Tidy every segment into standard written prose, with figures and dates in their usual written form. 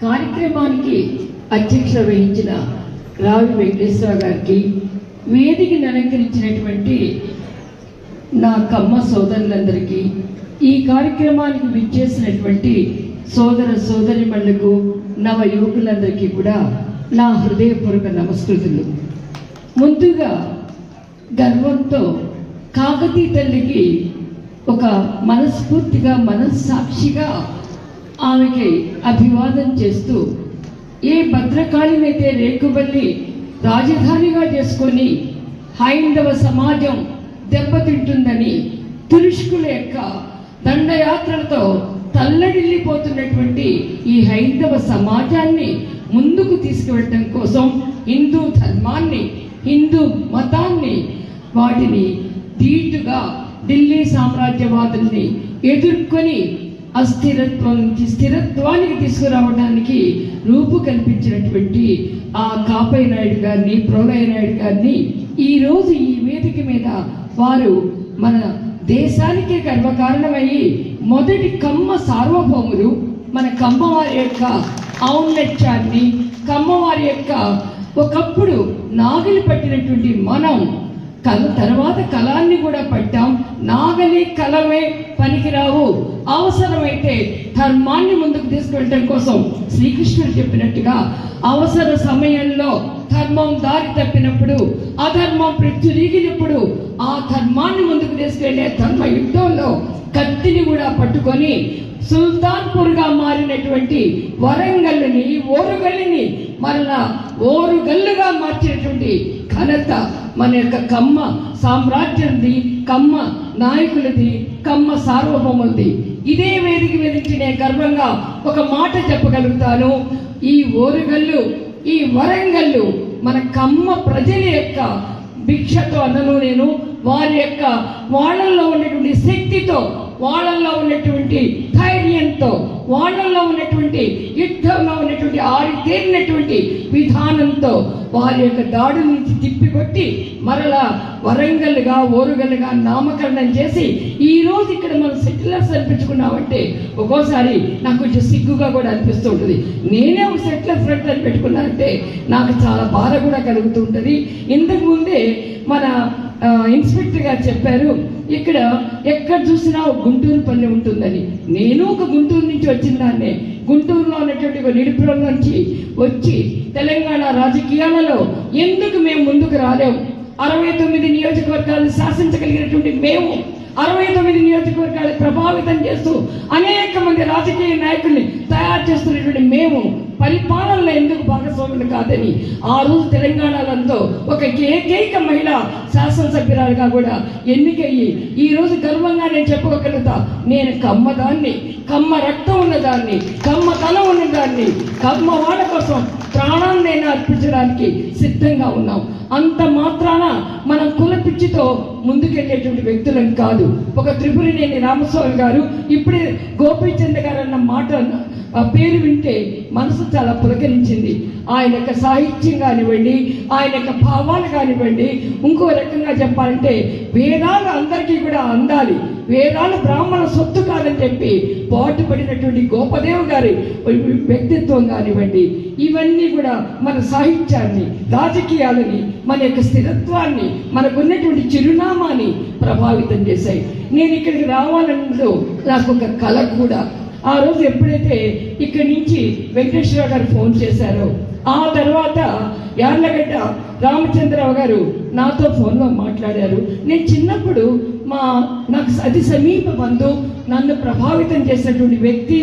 కార్యక్రమానికి అధ్యక్షత వహించిన రావి వెంకటేశ్వర గారికి, వేదికను అలంకరించినటువంటి నా కమ్మ సోదరులందరికీ, ఈ కార్యక్రమానికి విచ్చేసినటువంటి సోదర సోదరిమణులకు, నవ యువకులందరికీ కూడా నా హృదయపూర్వక నమస్కృతులు. ముందుగా గర్వంతో కాకతీ తల్లికి ఒక మనస్ఫూర్తిగా మనస్సాక్షిగా ఆమెకి అభివాదం చేస్తూ, ఏ భద్రకాళినైతే రేకుబల్లి రాజధానిగా చేసుకొని హైందవ సమాజం దెబ్బతింటుందని తురుష్కుల యొక్క దండయాత్రలతో తల్లడిల్లిపోతున్నటువంటి ఈ హైందవ సమాజాన్ని ముందుకు తీసుకువెళ్ళడం కోసం హిందూ ధర్మాన్ని, హిందూ మతాన్ని, వాటిని ధీటుగా ఢిల్లీ సామ్రాజ్యవాదుల్ని ఎదుర్కొని అస్థిరత్వం నుంచి స్థిరత్వానికి తీసుకురావడానికి రూపు కల్పించినటువంటి ఆ కాపయ్య నాయుడు గారిని, ప్రోలయ్య నాయుడు గారిని ఈరోజు ఈ వేదిక మీద వారు మన దేశానికి గర్వకారణమయ్యి మొదటి కమ్మ సార్వభౌములు, మన కమ్మవారి యొక్క ఔన్నత్యాన్ని, కమ్మవారి యొక్క ఒకప్పుడు నాగలి పట్టినటువంటి మనం తర్వాత కళాన్ని కూడా పట్టాం. నాగలి కలమే పనికిరావు, అవసరమైతే ధర్మాన్ని ముందుకు తీసుకెళ్ళడం కోసం శ్రీకృష్ణుడు చెప్పినట్టుగా అవసర సమయంలో ధర్మం దారి తప్పినప్పుడు, అధర్మం ప్రచురీగినప్పుడు ఆ ధర్మాన్ని ముందుకు తీసుకెళ్లే ధర్మ యుద్ధంలో కత్తిని కూడా పట్టుకొని సుల్తాన్పూర్గా మారినటువంటి వరంగల్ని, ఓరుగల్లుని మరలా ఓరుగల్లుగా మార్చినటువంటి ఘనత మన యొక్క కమ్మ సామ్రాజ్యంది, కమ్మ నాయకులది, కమ్మ సార్వభౌములది. ఇదే వేదిక వేదించి నేను గర్వంగా ఒక మాట చెప్పగలుగుతాను. ఈ ఓరుగల్లు, ఈ వరంగల్లు మన కమ్మ ప్రజల యొక్క భిక్షతో అన్నను నేను, వారి యొక్క వాళ్ళల్లో ఉన్నటువంటి శక్తితో, వాళ్ళల్లో ఉన్నటువంటి ధైర్యంతో, వాళ్ళల్లో ఉన్నటువంటి యుద్ధంలో ఉన్నటువంటి ఆరితేరినటువంటి విధానంతో వారి యొక్క దాడుల నుంచి తిప్పికొట్టి మరలా వరంగల్గా, ఓరుగల్లుగా నామకరణం చేసి ఈ రోజు ఇక్కడ మనం సెటిలర్స్ అనిపించుకున్నామంటే ఒక్కోసారి నాకు కొంచెం సిగ్గుగా కూడా అనిపిస్తూ ఉంటుంది. నేనే ఒక సెటిలర్ ఫ్రంట్ అని పెట్టుకున్నానంటే నాకు చాలా బాధ కూడా కలుగుతూ ఉంటుంది. ఇంతకు ముందే మన ఇన్స్పెక్టర్ గారు చెప్పారు, ఇక్కడ ఎక్కడ చూసినా ఒక గుంటూరు పల్లె ఉంటుందని. నేను ఒక గుంటూరు నుంచి వచ్చిన దాన్నే. గుంటూరులో ఉన్నటువంటి ఒక నిరుపురం నుంచి వచ్చి తెలంగాణ రాజకీయాలలో ఎందుకు మేము ముందుకు రాలేము? 69 నియోజకవర్గాలను శాసించగలిగినటువంటి మేము 69 నియోజకవర్గాలు ప్రభావితం చేస్తూ అనేక మంది రాజకీయ నాయకుల్ని తయారు చేస్తున్నటువంటి మేము పరిపాలనలో ఎందుకు భాగస్వాములు కాదని ఆ రోజు తెలంగాణలో ఒక ఏకైక మహిళ శాసనసభ్యురాలుగా కూడా ఎన్నికయ్యి ఈ రోజు గర్వంగా నేను చెప్పగలుగుతా, నేను కమ్మదాన్ని, కమ్మ రక్తం ఉన్నదాన్ని, కమ్మతనం ఉన్నదాన్ని, కమ్మ వాళ్ళ కోసం ప్రాణాన్ని నేను అర్పించడానికి సిద్ధంగా ఉన్నాం. అంత మాత్రాన మనం కుల పిచ్చితో ముందుకెళ్ళేటువంటి వ్యక్తులం కాదు. ఒక త్రిపురనేని రామస్వామి గారు, ఇప్పుడే గోపీచంద్ గారు అన్న మాట పేరు వింటే మనసు చాలా పులకరించింది. ఆయన యొక్క సాహిత్యం కానివ్వండి, ఆయన యొక్క భావాలు కానివ్వండి, ఇంకో రకంగా చెప్పాలంటే వేదాలు అందరికీ కూడా అందాలి, వేదాలు బ్రాహ్మణ సొత్తు కాదని చెప్పి పాటుపడినటువంటి గోపదేవ్ గారి వ్యక్తిత్వం కానివ్వండి, ఇవన్నీ కూడా మన సాహిత్యాన్ని, రాజకీయాలని, మన యొక్క స్థిరత్వాన్ని, మనకున్నటువంటి చిరునామాని ప్రభావితం చేశాయి. నేను ఇక్కడికి రావాలన్నదో నాకు ఒక కళ కూడా. ఆ రోజు ఎప్పుడైతే ఇక్కడి నుంచి వెంకటేశ్వరరావు గారు ఫోన్ చేశారో, ఆ తర్వాత యార్లగడ్డ రామచంద్రరావు గారు నాతో ఫోన్లో మాట్లాడారు. నేను చిన్నప్పుడు నాకు అతి సమీప బంధువు, నన్ను ప్రభావితం చేసినటువంటి వ్యక్తి,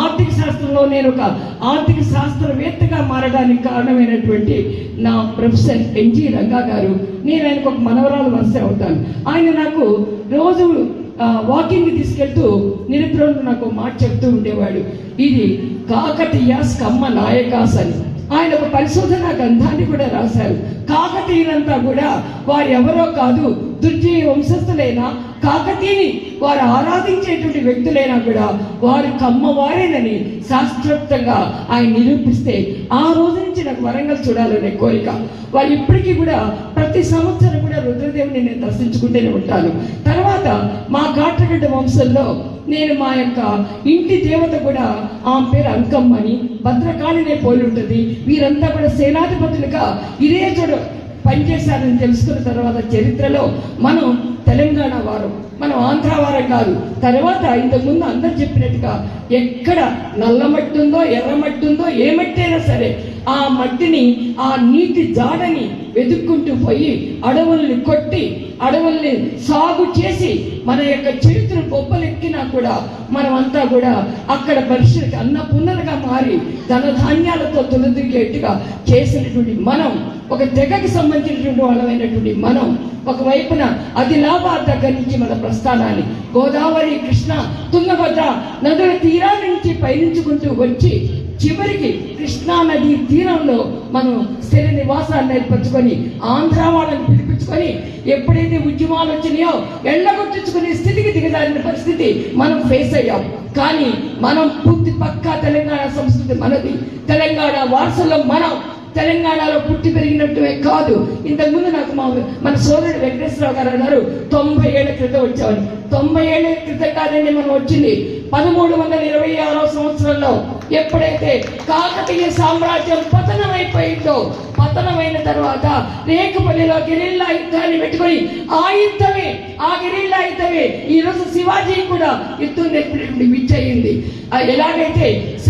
ఆర్థిక శాస్త్రంలో నేను ఒక ఆర్థిక శాస్త్రవేత్తగా మారడానికి కారణమైనటువంటి నా ప్రొఫెసర్ ఎన్జి రంగా గారు. నేను ఆయనకు ఒక మనవరాలు వరుస అవుతాను. ఆయన నాకు రోజు వాకింగ్ తీసుకెళ్తూ నిరుద్రోలు నాకు మాట చెప్తూ ఉండేవాడు, ఇది కాకతీయాస్ కమ్మ నాయకాస్ అని. ఆయన ఒక పరిశోధన గ్రంథాన్ని కూడా రాశారు. కాకతీయులంతా కూడా వారు ఎవరో కాదు, దుర్జయ వంశస్థులైన కాకతీయుని వారు ఆరాధించేటువంటి వ్యక్తులైనా కూడా వారు కమ్మవారేనని శాస్త్రోక్తంగా ఆయన నిరూపిస్తే ఆ రోజు నుంచి నాకు వరంగల్ చూడాలనే కోరిక. వాళ్ళు ఇప్పటికీ కూడా ప్రతి సంవత్సరం కూడా రుద్రదేవుని నేను దర్శించుకుంటూనే ఉంటాను. తర్వాత మా కాట్రగడ్డ వంశంలో నేను మా యొక్క ఇంటి దేవత కూడా ఆమె పేరు అంకమ్మ అని భద్రకాళినే పోలి ఉంటుంది. వీరంతా కూడా సేనాధిపతులుగా ఇదే చోట పనిచేశారని తెలుసుకున్న తర్వాత చరిత్రలో మనం తెలంగాణ వారం, మనం ఆంధ్ర వారం కాదు. తర్వాత ఇంతకుముందు అందరు చెప్పినట్టుగా ఎక్కడ నల్ల మట్టి ఉందో ఎర్ర మట్టి ఉందో ఏ మట్టి అయినా సరే ఆ మట్టిని ఆ నీటి జాడని వెతుక్కుంటూ పోయి అడవుల్ని కొట్టి అడవుల్ని సాగు చేసి మన యొక్క చరిత్ర గొప్పలెక్కినా కూడా మనమంతా కూడా అక్కడ పరిస్థితికి అన్నపున్నలుగా మారి ధనధాన్యాలతో తొలదిగేట్టుగా చేసినటువంటి మనం, ఒక తెగకి సంబంధించినటువంటి వాళ్ళమైనటువంటి మనం ఒకవైపున ఆదిలాబాద్ దగ్గర నుంచి మన ప్రస్థానాన్ని గోదావరి, కృష్ణ, తుంగభద్ర నదుల తీరాల నుంచి పయనించుకుంటూ వచ్చి చివరికి కృష్ణా నది తీరంలో మనం స్థిర నివాసాన్ని ఏర్పరచుకొని ఆంధ్ర వాళ్ళని పిలిపించుకొని ఎప్పుడైతే ఉద్యమాలు వచ్చినాయో ఎళ్ళగొట్టించుకునే స్థితికి దిగజారిన పరిస్థితి మనం ఫేస్ అయ్యాం. కానీ మనం పూర్తి పక్కా తెలంగాణ సంస్కృతి మనది, తెలంగాణ వారసలో మనం తెలంగాణలో పుట్టి పెరిగినట్టువే కాదు. ఇంతకుముందు నాకు మన సోదరుడు వెంకటేశ్వరరావు గారు అన్నారు 90 ఏళ్ల క్రితం వచ్చామని. 90 ఏళ్ల క్రితం కాదండి మనం వచ్చింది 1326వ సంవత్సరంలో. ఎప్పుడైతే కాకతీయ సామ్రాజ్యం పతనమైపోయిందో, పతనమైన తర్వాత రేకుపల్లిలో గెరిల్లా యుద్ధాన్ని పెట్టుకొని ఆ గెరిల్లా యుద్ధమే ఈరోజు శివాజీ కూడా యుద్ధం నేర్పినటువంటి విద్య అయింది. ఎలాగైతే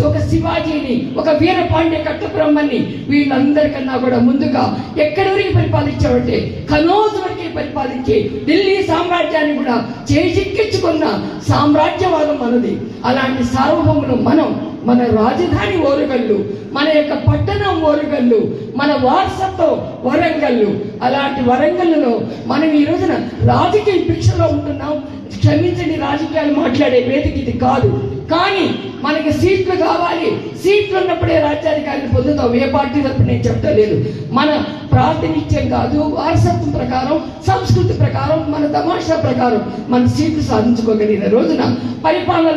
ఒక శివాజీని, ఒక వీరపాండ్య కట్టబ్రహ్మని వీళ్ళందరికన్నా కూడా ముందుగా ఎక్కడి వరకు పరిపాలించామంటే కనౌజ్ వరకు పరిపాలించి ఢిల్లీ సామ్రాజ్యాన్ని కూడా చేజిక్కించుకున్న సామ్రాజ్యవాదం మనది. అలాంటి సార్వభౌములు మనం, మన రాజధాని ఓరుగల్లు, మన యొక్క పట్టణం ఓరుగల్లు, మన వారసత్వం వరంగల్లు. అలాంటి వరంగల్లులో మనం ఈ రోజున రాజకీయ భిక్షలో ఉంటున్నాం. క్షమించండి, రాజకీయాలు మాట్లాడే వేదిక ఇది కాదు. కానీ మనకి సీట్లు కావాలి, సీట్లు ఉన్నప్పుడే రాజ్యాధికారులు పొందుతాం. ఏ పార్టీ తరపున నేను చెప్పలేదు. మన ప్రాతినిధ్యం కాదు, వారసత్వం ప్రకారం, సంస్కృతి ప్రకారం, మన తమాషా ప్రకారం మన సీట్లు సాధించుకోగలిగిన రోజున పరిపాలన